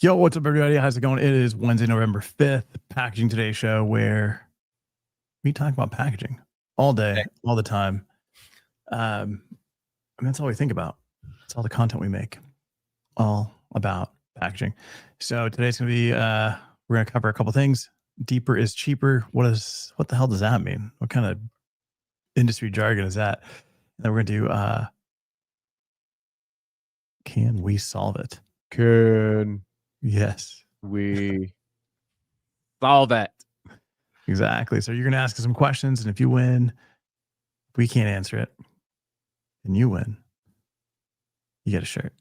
Yo, what's up, everybody? How's it going? It is Wednesday, November 5th, Packaging Today show, where we talk about packaging all day, all the time. And that's all we think about. It's all the content we make, all about packaging. So today's going to be, we're going to cover a couple things. Deeper is cheaper. What the hell does that mean? What kind of industry jargon is that? And then we're going to do, can we solve it? Yes. We solve it. Exactly. So you're going to ask us some questions, and if you win, we can't answer it, and you win, you get a shirt.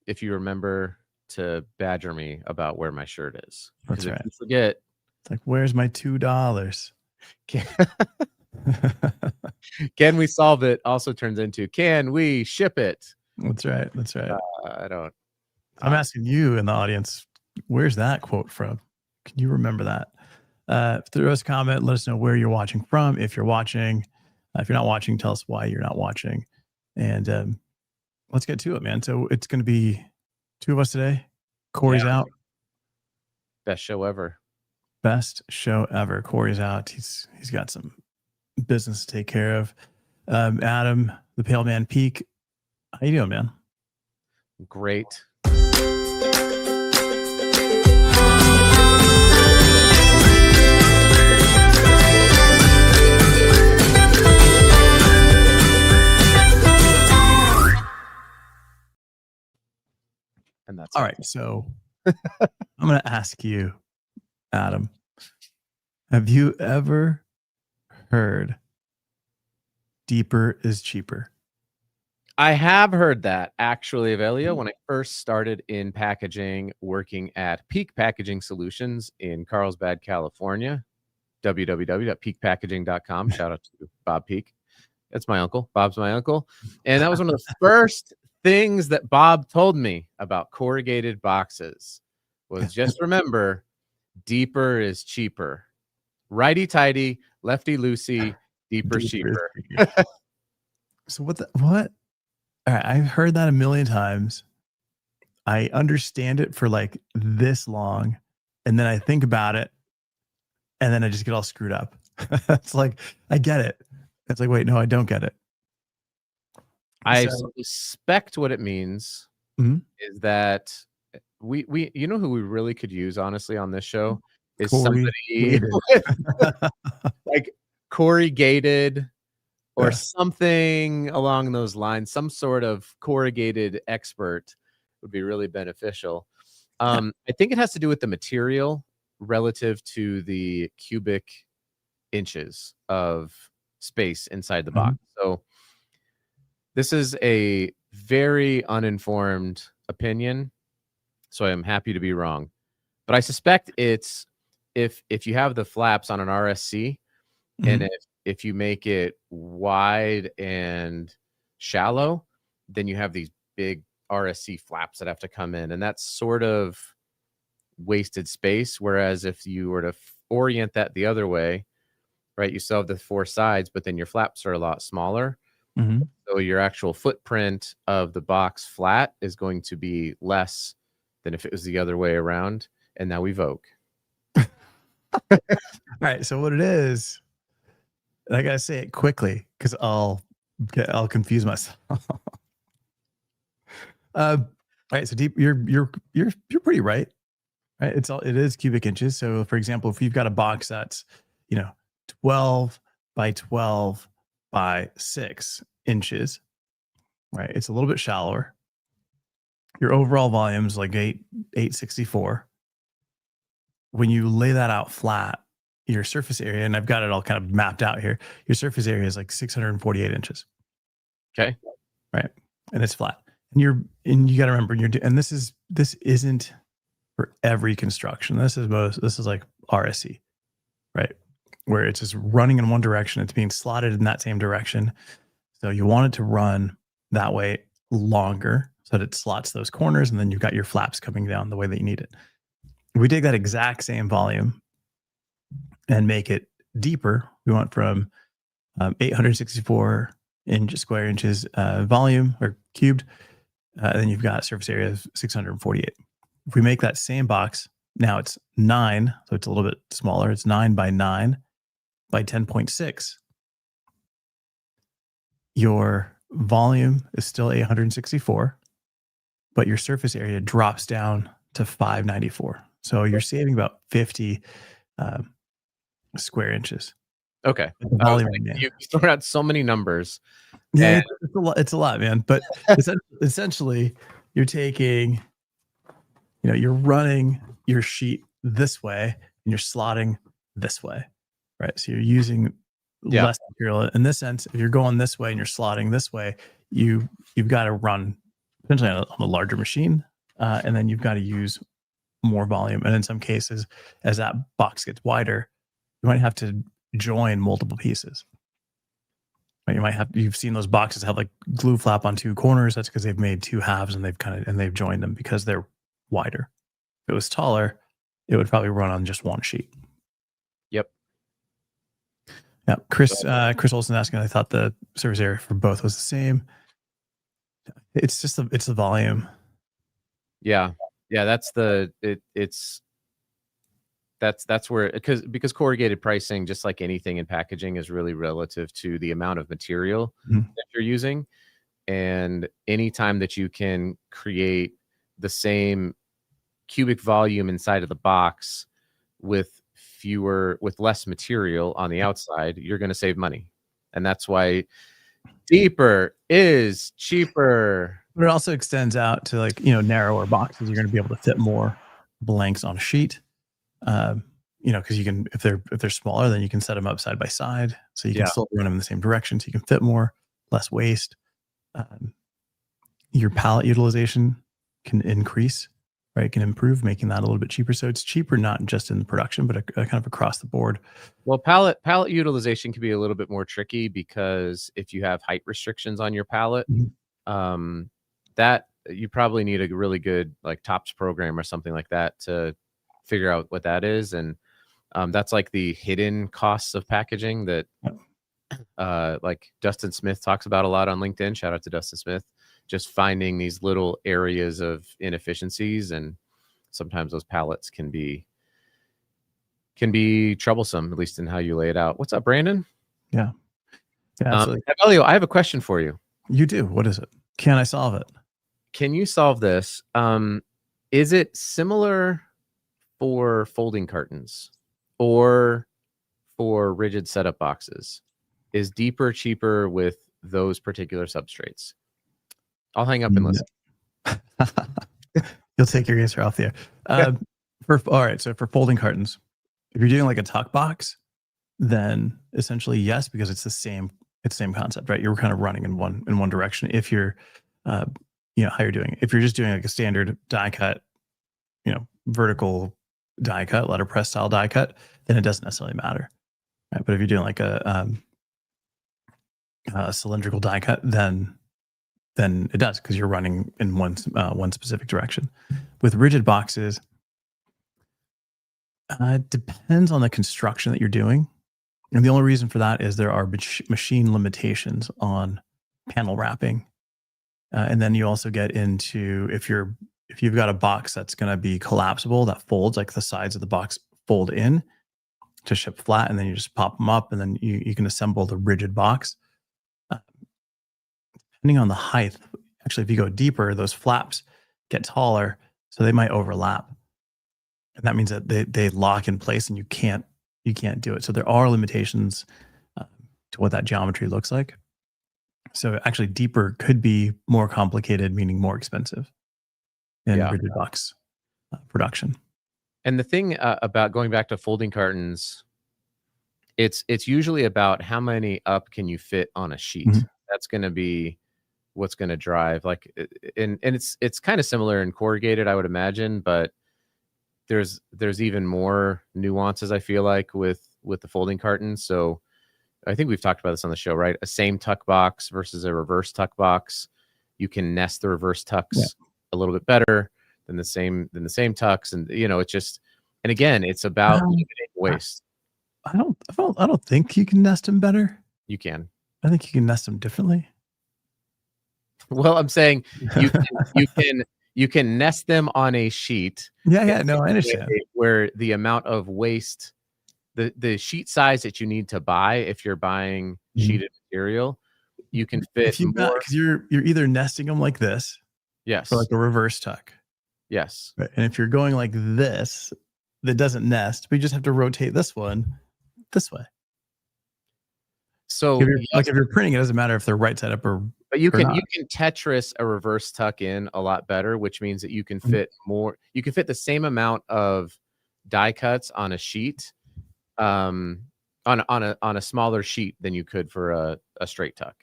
If you remember to badger me about where my shirt is. That's right. If you forget. It's like, where's my $2? Can we solve it? Also turns into, can we ship it? That's right. That's right. I'm asking you in the audience, where's that quote from? Can you remember that? Throw us a comment. Let us know where you're watching from. If you're watching, if you're not watching, tell us why you're not watching. And let's get to it, man. So it's going to be two of us today. Corey's out. Best show ever. Best show ever. Corey's out. He's got some business to take care of. Adam, the Pale Man Peak. How you doing, man? Great. And that's all right. So I'm going to ask you, Adam, have you ever heard deeper is cheaper? I have heard that, actually, Avelia, when I first started in packaging, working at Peak Packaging Solutions in Carlsbad, California. www.peakpackaging.com. Shout out to Bob Peak. That's my uncle. Bob's my uncle. And that was one of the first things that Bob told me about corrugated boxes was just remember, deeper is cheaper. Righty tighty, lefty loosey, deeper cheaper. So what? All right, I've heard that a million times. I understand it for like this long, and then I think about it, and then I just get all screwed up. It's like, I get it. It's like, wait, no, I don't get it. I suspect what it means is that we you know who we really could use, honestly, on this show is somebody with, like corrugated or something along those lines. Some sort of corrugated expert would be really beneficial. I think it has to do with the material relative to the cubic inches of space inside the box. So this is a very uninformed opinion, so I'm happy to be wrong. But I suspect it's if you have the flaps on an RSC, and if you make it wide and shallow, then you have these big RSC flaps that have to come in, and that's sort of wasted space. Whereas if you were to orient that the other way, right, you still have the four sides, but then your flaps are a lot smaller. So your actual footprint of the box flat is going to be less than if it was the other way around. And now we vote. All right. So what it is, I gotta say it quickly because I'll confuse myself. All right. So deep, you're pretty right. Right. It is cubic inches. So for example, if you've got a box that's 12 by 12 by 6 inches, right? It's a little bit shallower. Your overall volume is like 864. When you lay that out flat, your surface area, and I've got it all kind of mapped out here, your surface area is like 648 inches. Okay. Right. And it's flat. And you got to remember, this isn't for every construction. This is like RSC, right? Where it's just running in one direction. It's being slotted in that same direction. So you want it to run that way longer so that it slots those corners, and then you've got your flaps coming down the way that you need it. We take that exact same volume and make it deeper. We went from 864 square inches volume or cubed. And then you've got surface area of 648. if we make that same box, now it's 9, so it's a little bit smaller. It's 9 by 9 by 10.6. Your volume is still 864, but your surface area drops down to 594. So you're saving about 50 square inches. Okay. You throw out so many numbers. Yeah, it's a lot, man. But essentially, you're taking, you're running your sheet this way and you're slotting this way, right? So you're using less material. In this sense, if you're going this way and you're slotting this way, you've got to run potentially on a larger machine, and then you've got to use more volume. And in some cases, as that box gets wider, you might have to join multiple pieces. You've seen those boxes have like glue flap on two corners. That's because they've made two halves and they've joined them because they're wider. If it was taller, it would probably run on just one sheet. Yep. Yeah. Chris Olson asking, I thought the surface area for both was the same. It's just it's the volume. Yeah. Yeah. That's where, because corrugated pricing, just like anything in packaging, is really relative to the amount of material that you're using. And anytime that you can create the same cubic volume inside of the box with less material on the outside, you're going to save money. And that's why deeper is cheaper. But it also extends out to narrower boxes. You're going to be able to fit more blanks on a sheet. Because you can, if they're smaller, then you can set them up side by side, so you can still run them in the same direction, so you can fit more, less waste. Your pallet utilization can increase, right? Can improve, making that a little bit cheaper. So it's cheaper not just in the production, but kind of across the board. Well, pallet utilization can be a little bit more tricky because if you have height restrictions on your pallet, that you probably need a really good TOPS program or something like that to figure out what that is. And that's like the hidden costs of packaging that like Dustin Smith talks about a lot on LinkedIn. Shout out to Dustin Smith. Just finding these little areas of inefficiencies, and sometimes those pallets can be troublesome, at least in how you lay it out. What's up, Brandon? Yeah, absolutely. Elio, I have a question for you. You do? What is it? Can I solve it? Can you solve this? Is it similar for folding cartons or for rigid setup boxes? Is deeper cheaper with those particular substrates? I'll hang up and listen. You'll take your answer off the air. All right, so for folding cartons, if you're doing like a tuck box, then essentially yes, because it's the same concept, right? You're kind of running in one direction. If you're how you're doing it. If you're just doing like a standard die cut, vertical die cut, letterpress style die cut, then it doesn't necessarily matter, right? But if you're doing like a cylindrical die cut, then it does, because you're running in one specific direction. With rigid boxes, it depends on the construction that you're doing, and the only reason for that is there are machine limitations on panel wrapping, and then you also get into if you've got a box that's going to be collapsible, that folds, like the sides of the box fold in to ship flat, and then you just pop them up, and then you can assemble the rigid box. Depending on the height, actually, if you go deeper, those flaps get taller, so they might overlap, and that means that they lock in place, and you can't do it. So there are limitations to what that geometry looks like. So actually, deeper could be more complicated, meaning more expensive in rigid box production. And the thing about going back to folding cartons, it's usually about how many up can you fit on a sheet. That's going to be what's going to drive, and it's kind of similar in corrugated, I would imagine, but there's even more nuances, I feel like, with the folding cartons. So I think we've talked about this on the show, right? A same tuck box versus a reverse tuck box. You can nest the reverse tucks a little bit better than the same tucks, and it's just, and again, it's about limiting waste. I don't think you can nest them better. You can. I think you can nest them differently. Well, I'm saying You can nest them on a sheet. Yeah. No, I understand. Where the amount of waste, the sheet size that you need to buy if you're buying sheeted material, you can fit if you've more. Because you're either nesting them like this, Yes, for like a reverse tuck. Yes. Right. And if you're going like this, that doesn't nest, we just have to rotate this one this way. So if you're printing, it doesn't matter if they're right side up or. But you can Tetris a reverse tuck in a lot better, which means that you can fit more. You can fit the same amount of die cuts on a sheet, on a smaller sheet than you could for a straight tuck.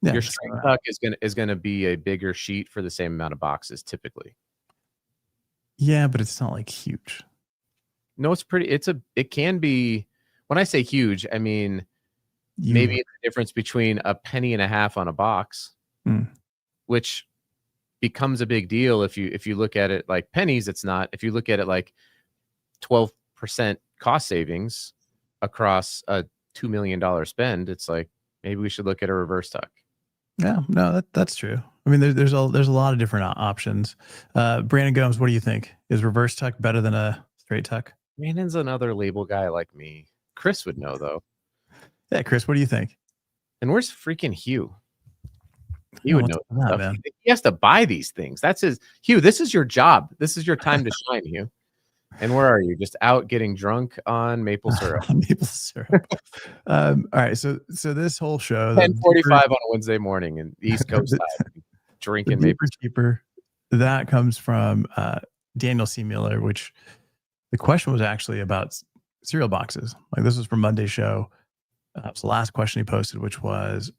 Yeah, your straight tuck is gonna be a bigger sheet for the same amount of boxes typically. Yeah, but it's not like huge. No, it's pretty. It can be. When I say huge, I mean maybe it's the difference between a penny and a half on a box, which becomes a big deal if you look at it like pennies. It's not. If you look at it like 12% cost savings across a $2 million spend, it's like maybe we should look at a reverse tuck. Yeah, no, that's true. I mean, there's a lot of different options. Brandon Gomes, what do you think? Is reverse tuck better than a straight tuck? Brandon's another label guy like me. Chris would know though. Yeah, Chris, what do you think? And where's freaking Hugh? He would know that, man. He has to buy these things. That's Hugh. This is your job. This is your time to shine, Hugh. And where are you? Just out getting drunk on maple syrup. Maple syrup. All right. So this whole show, 10:45 on a Wednesday morning in East Coast time, drinking maple cheaper. That comes from Daniel Seemiller, which the question was actually about cereal boxes. Like this was from Monday's show. So the last question he posted, which was,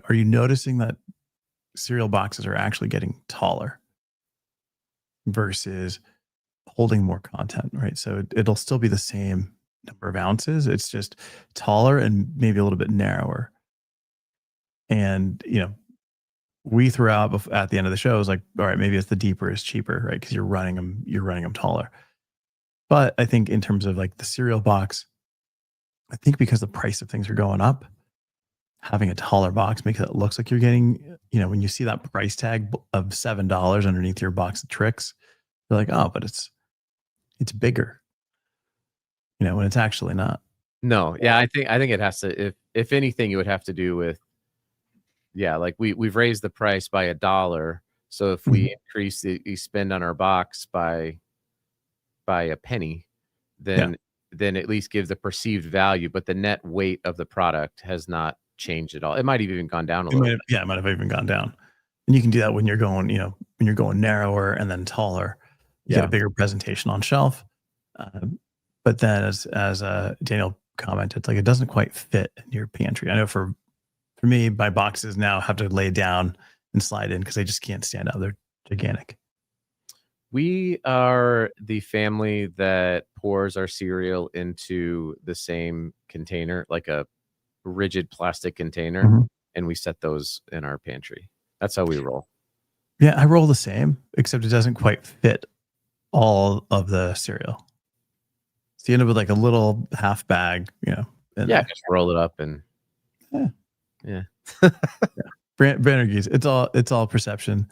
are you noticing that cereal boxes are actually getting taller versus holding more content, right? So it'll still be the same number of ounces. It's just taller and maybe a little bit narrower. And, we threw out at the end of the show, it was like, all right, maybe it's the deeper is cheaper, right? Because you're running them taller. But I think in terms of like the cereal box, I think because the price of things are going up, having a taller box makes it look like you're getting, when you see that price tag of $7 underneath your box of tricks, you're like, oh, but it's bigger, when it's actually not. No. Yeah. I think it has to, if anything, it would have to do with, like we've raised the price by $1. So if we increase the spend on our box by a penny, then at least give the perceived value, but the net weight of the product has not changed at all. It might have even gone down a little bit. Yeah, it might have even gone down. And you can do that when you're going, when you're going narrower and then taller. You get a bigger presentation on shelf. But then as Daniel commented, it's like it doesn't quite fit in your pantry. I know for me, my boxes now have to lay down and slide in because they just can't stand out. They're gigantic. We are the family that pours our cereal into the same container, like a rigid plastic container, and we set those in our pantry. That's how we roll. Yeah, I roll the same, except it doesn't quite fit all of the cereal. So you end up with like a little half bag, just roll it up and yeah. Banner geese. It's all perception.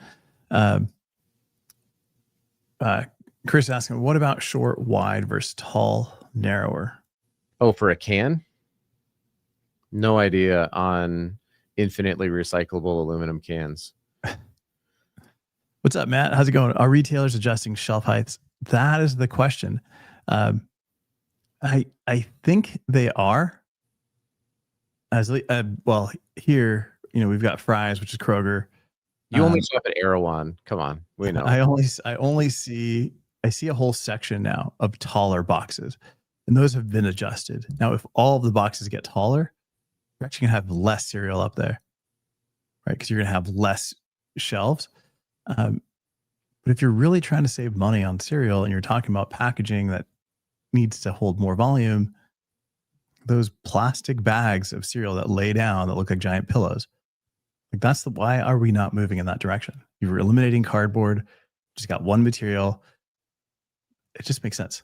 Chris asking, what about short, wide versus tall, narrower? Oh, for a can? No idea on infinitely recyclable aluminum cans. What's up, Matt? How's it going? Are retailers adjusting shelf heights? That is the question. I think they are. Well, here, we've got Fry's, which is Kroger. You only shop at Erewhon. Come on, we know. I see a whole section now of taller boxes, and those have been adjusted. Now, if all of the boxes get taller, you're actually gonna have less cereal up there, right? Because you're gonna have less shelves. But if you're really trying to save money on cereal and you're talking about packaging that needs to hold more volume, those plastic bags of cereal that lay down that look like giant pillows, like why are we not moving in that direction? You're eliminating cardboard, just got one material. It just makes sense.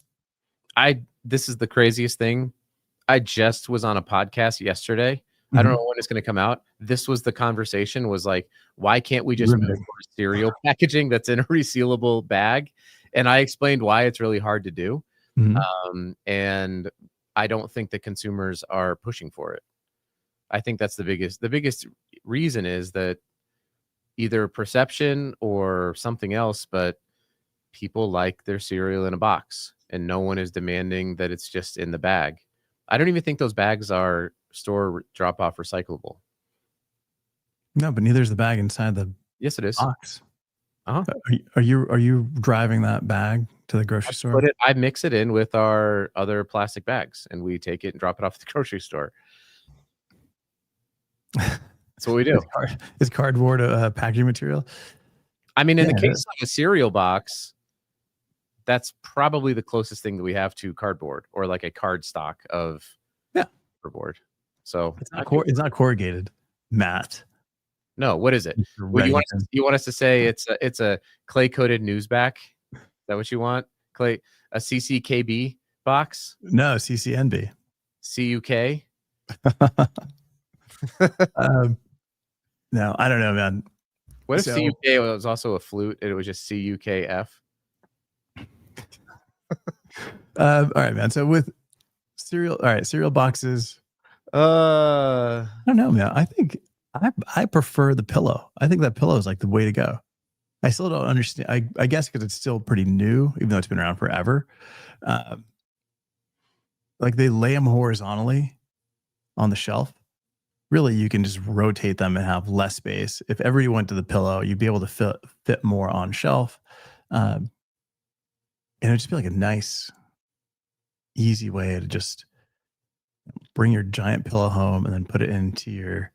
This is the craziest thing. I just was on a podcast yesterday I don't know when it's going to come out. This was the conversation, was like, why can't we just move for cereal packaging that's in a resealable bag? And I explained why it's really hard to do. And I don't think the consumers are pushing for it. I think that's the biggest reason is that either perception or something else, but people like their cereal in a box and no one is demanding that it's just in the bag. I don't even think those bags are store drop-off recyclable. No, but neither is the bag inside the yes, it is. box. Are you driving that bag to the grocery store? I mix it in with our other plastic bags, and we take it and drop it off at the grocery store. That's what we do. Is cardboard a packaging material? I mean, in the case of a cereal box, that's probably the closest thing that we have to cardboard, or like a card stock of cardboard. So it's not corrugated, Matt. No, what is it? Well, you want us to say it's a clay coated newsback? Is that what you want? A CCKB box? No, CCNB. CUK? No, I don't know, man. What if CUK was also a flute and it was just CUKF? All right, man. So with cereal boxes. I don't know, man. I think I prefer the pillow. I think that pillow is like the way to go. I still don't understand. I guess because it's still pretty new, even though it's been around forever. Like they lay them horizontally on the shelf. Really, you can just rotate them and have less space. If ever you went to the pillow, you'd be able to fit more on shelf. And it'd just be like a nice, easy way to just bring your giant pillow home and then put it into your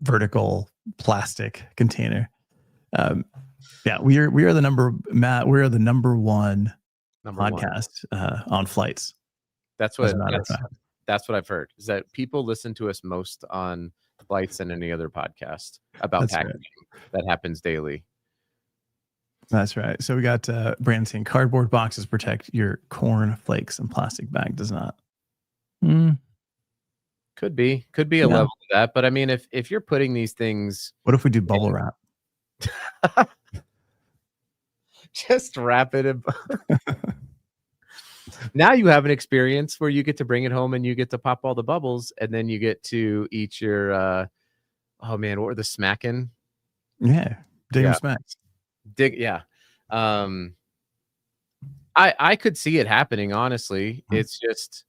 vertical plastic container. We are the number one podcast on flights. That's what I've heard, is that people listen to us most on flights than any other podcast about packaging. That happens daily. That's right. So we got Brandon saying cardboard boxes protect your corn flakes and plastic bag does not. Could be a level of that. But I mean, if you're putting these things. What if we do bubble wrap? Just wrap it in. Now you have an experience where you get to bring it home and you get to pop all the bubbles, and then you get to eat your oh man, what were the smacking? Yeah. Smacks. I could see it happening, honestly. It's just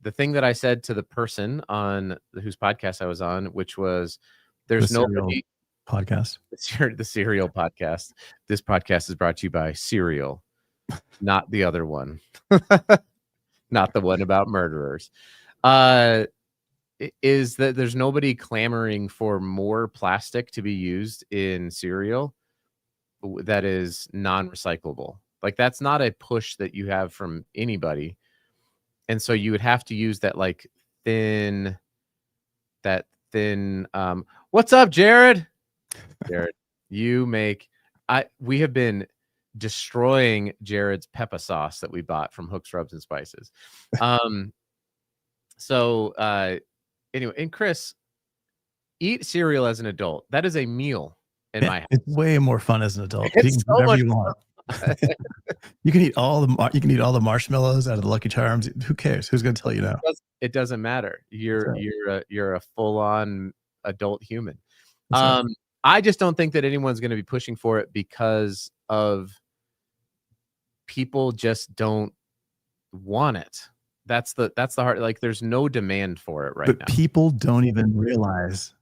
the thing that I said to the person on whose podcast I was on, which was there's nobody podcast. The Cereal podcast. This podcast is brought to you by Cereal, not the other one. Not the one about murderers. Is that there's nobody clamoring for more plastic to be used in cereal that is non-recyclable. Like that's not a push that you have from anybody. And so you would have to use that like thin what's up, Jared? Jared, we have been destroying Jared's pepper sauce that we bought from Hooks, Rubs, and Spices. Anyway, and Chris, eat cereal as an adult. That is a meal in my house. It's way more fun as an adult. You can do whatever you want. You can eat all the marshmallows out of the Lucky Charms. Who cares? Who's going to tell you no? It doesn't matter. You're a full-on adult human. I just don't think that anyone's going to be pushing for it because of people just don't want it. That's the hard. Like, there's no demand for it now. People don't even realize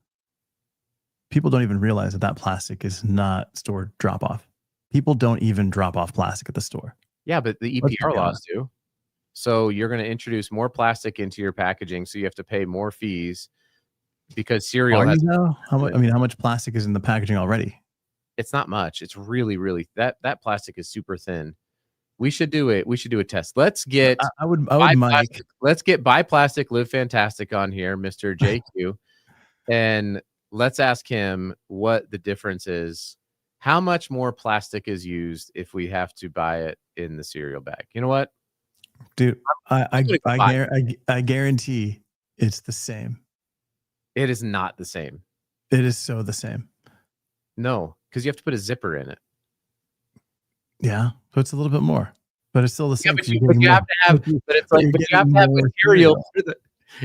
that plastic is not stored drop off. People don't even drop off plastic at the store. Yeah, but the EPR laws do. So you're going to introduce more plastic into your packaging, so you have to pay more fees because cereal has. How much plastic is in the packaging already? It's not much. It's really, really that plastic is super thin. We should do it. We should do a test. Let's get. I would Mike. Let's get Buy Plastic, Live Fantastic on here, Mr. JQ, and let's ask him what the difference is. How much more plastic is used if we have to buy it in the cereal bag? You know what, dude? I guarantee it's the same. It is not the same. It is so the same. No, because you have to put a zipper in it. Yeah, so it's a little bit more, but it's still the same. Yeah, but you have to have. But it's like, but you have to have material.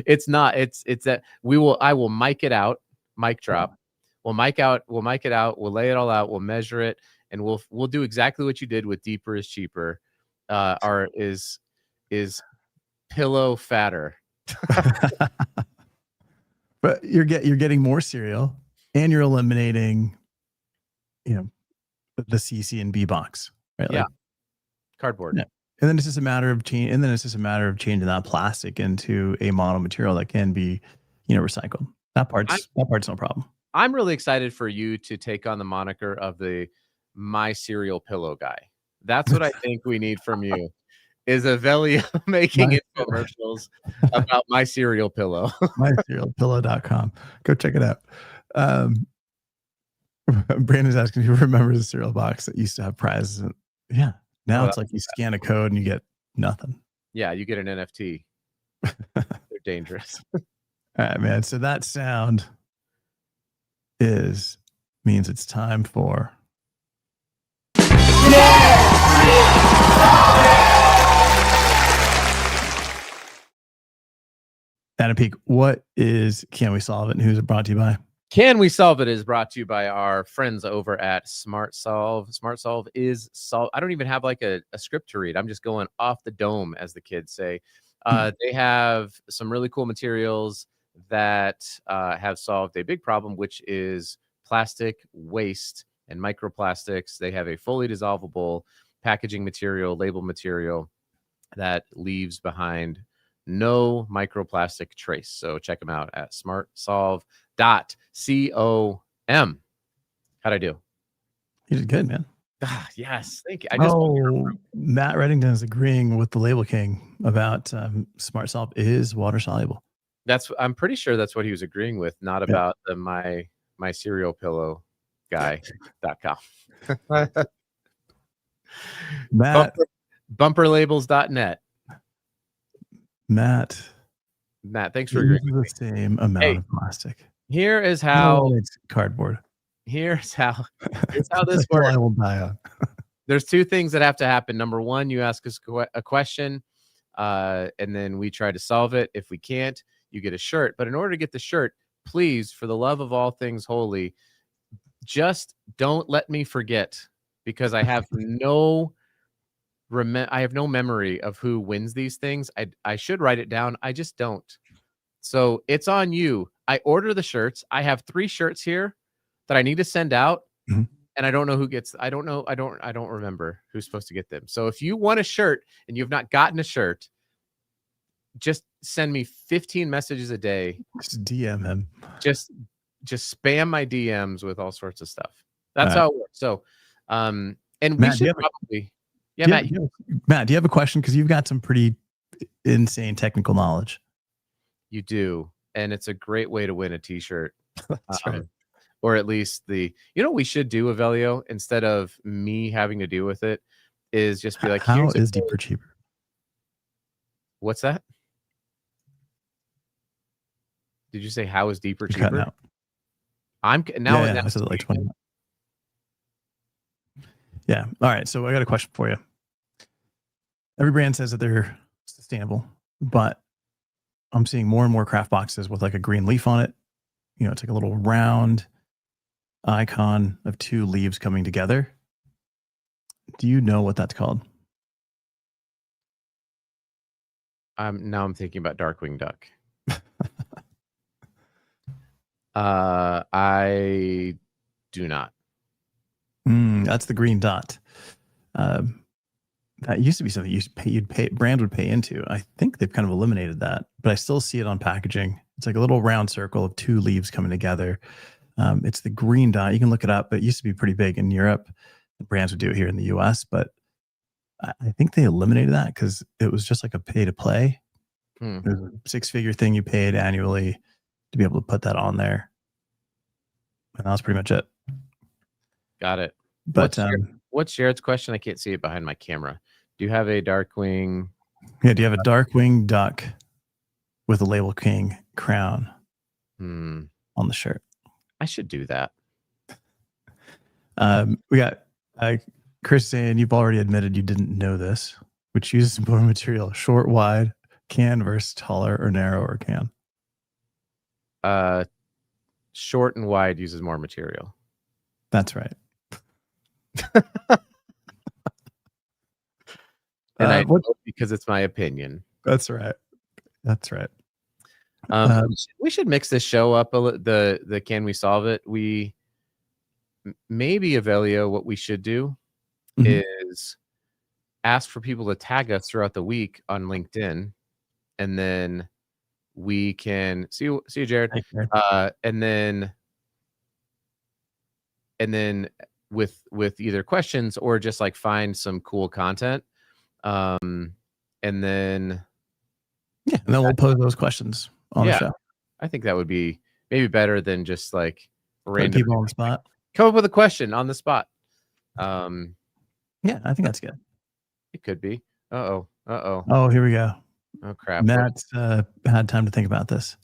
It's not. It's that I will mic it out. Mic drop. Yeah. We'll mic it out. We'll lay it all out. We'll measure it, and we'll do exactly what you did with deeper is cheaper. Is pillow fatter. But you're getting more cereal, and you're eliminating, the C, C, and B box, right? Yeah. Like cardboard. Yeah. And then it's just a matter of changing that plastic into a mono material that can be, recycled. That part's no problem. I'm really excited for you to take on the moniker of the My Cereal Pillow guy. That's what I think we need from you. Is Avelio making infomercials about My Cereal Pillow. MyCerealPillow.com. Go check it out. Brandon's asking if you remember the cereal box that used to have prizes. Yeah. Now it's like you scan a code and you get nothing. Yeah, you get an NFT. They're dangerous. All right, man. So that sound means it's time for Daniel Peak. What is Can We Solve It, and who's it brought to you by? Can We Solve It is brought to you by our friends over at Smart Solve. Smart Solve is solve. I don't even have like a script to read. I'm just going off the dome, as the kids say. They have some really cool materials that have solved a big problem, which is plastic waste and microplastics. They have a fully dissolvable packaging material, label material that leaves behind no microplastic trace. So check them out at smartsolve.com. How'd I do? You did good, man. Yes, thank you. Matt Reddington is agreeing with the Label King about Smart Solve is water soluble. I'm pretty sure that's what he was agreeing with, not about the my cereal pillow guy.com. Matt, bumperlabels.net. Matt, thanks for agreeing with the same amount of plastic. Here is how it's cardboard. Here's how this works. I will die on. There's two things that have to happen. Number one, you ask us a question, and then we try to solve it. If we can't, you get a shirt. But in order to get the shirt, please, for the love of all things holy, just don't let me forget, because I have no memory of who wins these things. I should write it down. I just don't. So it's on you. I order the shirts. I have 3 shirts here that I need to send out. Mm-hmm. And I don't know who gets. I don't know. I don't remember who's supposed to get them. So if you want a shirt and you've not gotten a shirt, just send me 15 messages a day. Just DM him. Just spam my DMs with all sorts of stuff. That's how it works. So, and Matt, we should probably. Yeah, Matt. Matt, do you have a question? Because you've got some pretty insane technical knowledge. You do, and it's a great way to win a T-shirt. That's right. Or at least what we should do, Avelio, instead of me having to deal with it, is just be like, how is deeper cheaper? What's that? Did you say how is deeper cheaper? I'm now. Yeah, I said it like 20. Yeah. All right. So I got a question for you. Every brand says that they're sustainable, but I'm seeing more and more craft boxes with like a green leaf on it. It's like a little round icon of 2 leaves coming together. Do you know what that's called? Now I'm thinking about Darkwing Duck. I do not. That's the green dot. That used to be something brand would pay into. I think they've kind of eliminated that, but I still see it on packaging. It's like a little round circle of 2 leaves coming together. It's the green dot. You can look it up, but it used to be pretty big in Europe. The brands would do it here in the US, but I think they eliminated that because it was just like a pay to play. It was a 6-figure thing you paid annually to be able to put that on there. And that was pretty much it. Got it. But what's Jared's question? I can't see it behind my camera. Do you have a Darkwing? Yeah, do you have a Darkwing Duck with a Label King crown? on the shirt. I should do that. We got Chris saying you've already admitted you didn't know this. Which uses more material, short, wide, can versus taller or narrower can? Short and wide uses more material. That's right. And I know because it's my opinion. That's right. That's right. We should mix this show up the Can We Solve It? Maybe Avelio, what we should do is ask for people to tag us throughout the week on LinkedIn, and then we can see you, Jared. And then with either questions or just like find some cool content. And then we'll pose those questions on the show. I think that would be maybe better than just like random people on the spot. Come up with a question on the spot. Yeah, I think that's good. It could be. Oh, here we go. Oh crap. Matt's had time to think about this.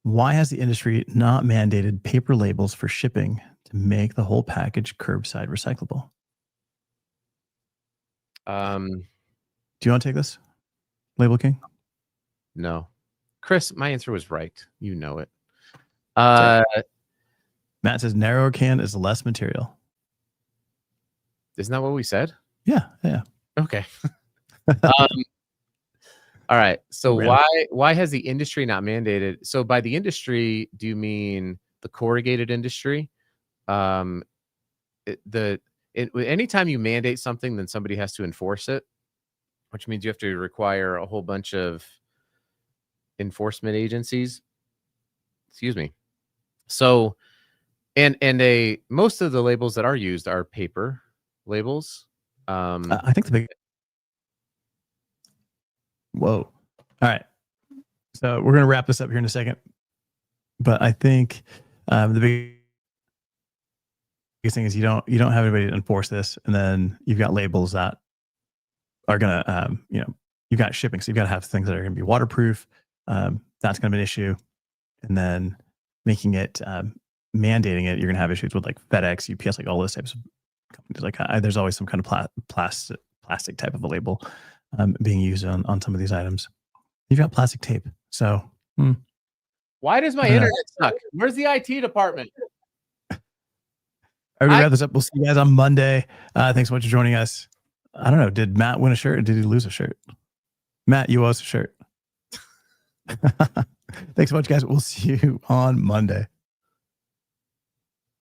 Why has the industry not mandated paper labels for shipping to make the whole package curbside recyclable? Do you want to take this, Label King? No. Chris, my answer was right. You know it. Matt says narrower can is less material. Isn't that what we said? Yeah. Okay. All right. So why has the industry not mandated? So by the industry, do you mean the corrugated industry? Anytime you mandate something, then somebody has to enforce it, which means you have to require a whole bunch of enforcement agencies. Excuse me. So, and most of the labels that are used are paper labels. I think the big. Whoa. All right. So we're going to wrap this up here in a second. But I think the biggest thing is you don't have anybody to enforce this, and then you've got labels that are going to, you've got shipping, so you've got to have things that are going to be waterproof. That's going to be an issue, and then making it mandating it, you're going to have issues with like FedEx, UPS, like all those types of companies. Like there's always some kind of plastic type of a label being used on some of these items. You've got plastic tape, so. Why does my internet suck? Where's the IT department? All right, we wrap this up. We'll see you guys on Monday. Thanks so much for joining us. I don't know. Did Matt win a shirt or did he lose a shirt? Matt, you owe us a shirt. Thanks so much, guys. We'll see you on Monday.